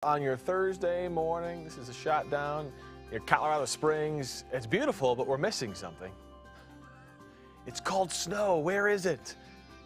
On your Thursday morning, this is a shot down in Colorado Springs. It's beautiful, but we're missing something. It's called snow. Where is it?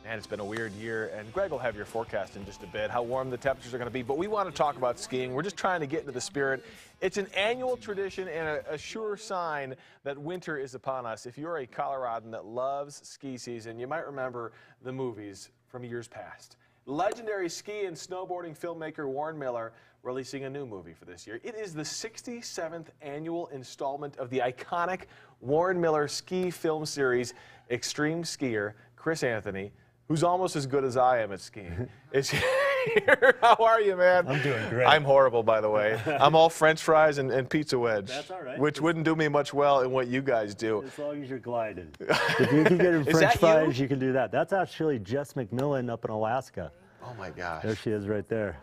Man, it's been a weird year, and Greg will have your forecast in just a bit, how warm the temperatures are going to be. But we want to talk about skiing. We're just trying to get into the spirit. It's an annual tradition and a sure sign that winter is upon us. If you're a Coloradan that loves ski season, you might remember the movies from years past. Legendary ski and snowboarding filmmaker Warren Miller releasing a new movie for this year. It is the 67th annual installment of the iconic Warren Miller ski film series. Extreme skier Chris Anthony, who's almost as good as I am at skiing, is here. How are you, man? I'm doing great. I'm horrible, by the way. I'm all French fries and pizza wedge. That's all right. Which wouldn't do me much well in what you guys do. As long as you're gliding. If you can get in French fries, you can do that. That's actually Jess McMillan up in Alaska. Oh, my gosh. There she is right there.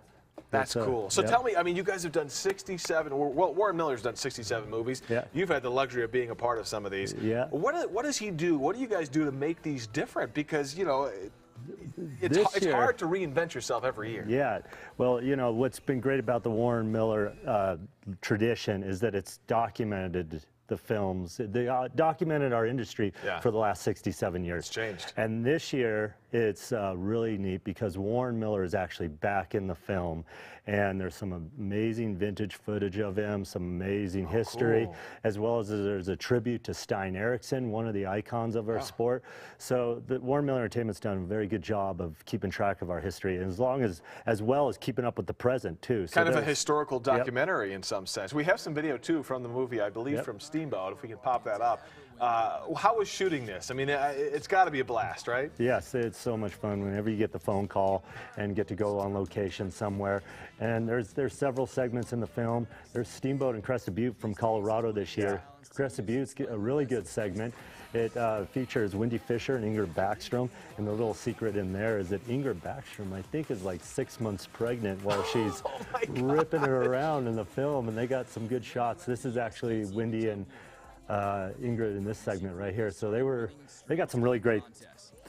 That's cool. So tell me, I mean, you guys have done 67, well, Warren Miller's done 67 movies. Yeah. You've had the luxury of being a part of some of these. Yeah. What does he do? What do you guys do to make these different? Because, you know, it's hard to reinvent yourself every year. Yeah. Well, you know, what's been great about the Warren Miller tradition is that it's documented the films. They documented our industry for the last 67 years. It's changed. And this year, it's really neat because Warren Miller is actually back in the film, and there's some amazing vintage footage of him, some amazing history, as well as there's a tribute to Stein Eriksen, one of the icons of our sport. So the Warren Miller Entertainment's done a very good job of keeping track of our history, and as well as keeping up with the present too. So kind of a historical documentary in some sense. We have some video too from the movie, I believe, from Steamboat, if we can pop that up. How was shooting this? I mean, it's got to be a blast, right? Yes, it's so much fun whenever you get the phone call and get to go on location somewhere. And there's several segments in the film. There's Steamboat and Crested Butte from Colorado this year. Crested Butte's a really good segment. It features Wendy Fisher and Ingrid Backstrom, and the little secret in there is that Ingrid Backstrom, I think, is like 6 months pregnant while she's ripping her around in the film, and they got some good shots. This is actually Wendy and Ingrid in this segment right here. So they got some really great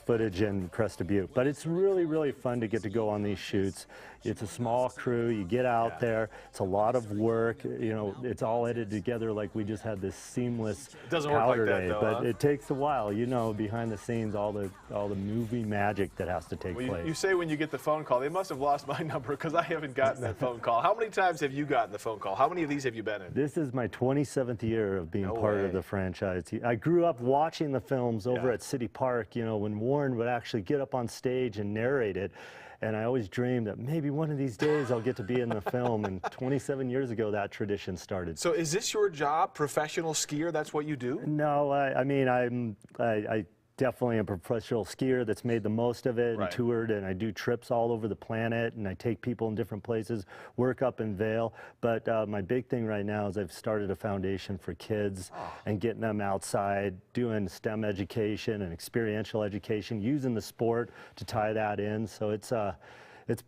footage in Crested Butte. But it's really, really fun to get to go on these shoots. It's a small crew. You get out there. It's a lot of work. You know, it's all edited together like we just had this seamless powder day. But it takes a while. You know, behind the scenes, all the movie magic that has to take place. You say when you get the phone call, they must have lost my number because I haven't gotten that phone call. How many times have you gotten the phone call? How many of these have you been in? This is my 27th year of being part of the franchise. I grew up watching the films over at City Park, you know, when Warren would actually get up on stage and narrate it. And I always dreamed that maybe one of these days I'll get to be in the film. And 27 years ago, that tradition started. So is this your job, professional skier? That's what you do? No, I mean, I definitely am a professional skier that's made the most of it and toured, and I do trips all over the planet, and I take people in different places, work up in Vail. But my big thing right now is I've started a foundation for kids and getting them outside, doing STEM education and experiential education, using the sport to tie that in. So it's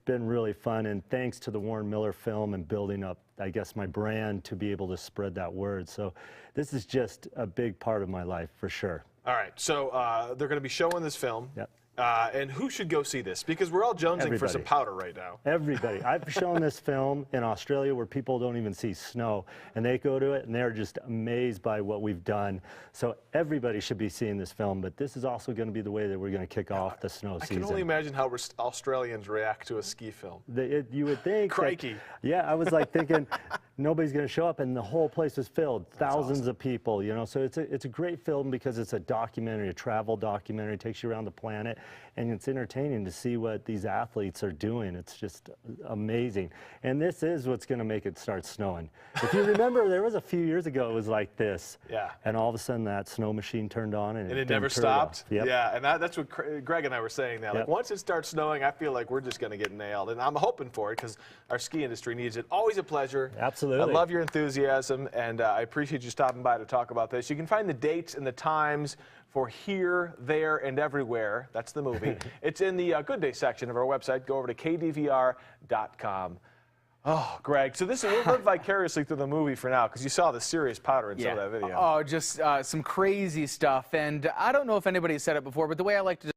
been really fun, and thanks to the Warren Miller film and building up, I guess, my brand to be able to spread that word. So this is just a big part of my life for sure. All right, so they're going to be showing this film. Yep. And who should go see this? Because we're all jonesing for some powder right now. Everybody. I've shown this film in Australia where people don't even see snow, and they go to it and they're just amazed by what we've done. So everybody should be seeing this film, but this is also going to be the way that we're going to kick off the snow season. I can only imagine how Australians react to a ski film. You would think. Crikey. Yeah, I was like thinking nobody's going to show up, and the whole place was filled. Thousands of people, you know. So it's a great film because it's a documentary, a travel documentary. It takes you around the planet. And it's entertaining to see what these athletes are doing. It's just amazing. And this is what's going to make it start snowing. If you remember, there was a few years ago it was like this. Yeah. And all of a sudden that snow machine turned on and it never stopped. Yep. Yeah, and that's what Greg and I were saying now. Like once it starts snowing, I feel like we're just going to get nailed. And I'm hoping for it because our ski industry needs it. Always a pleasure. Absolutely. I love your enthusiasm, and I appreciate you stopping by to talk about this. You can find the dates and the times for Here, There, and Everywhere. That's the movie. It's in the Good Day section of our website. Go over to kdvr.com. Oh, Greg, so this is, we'll live vicariously through the movie for now, because you saw the serious powder in some of that video. Oh, just some crazy stuff. And I don't know if anybody has said it before, but the way I like to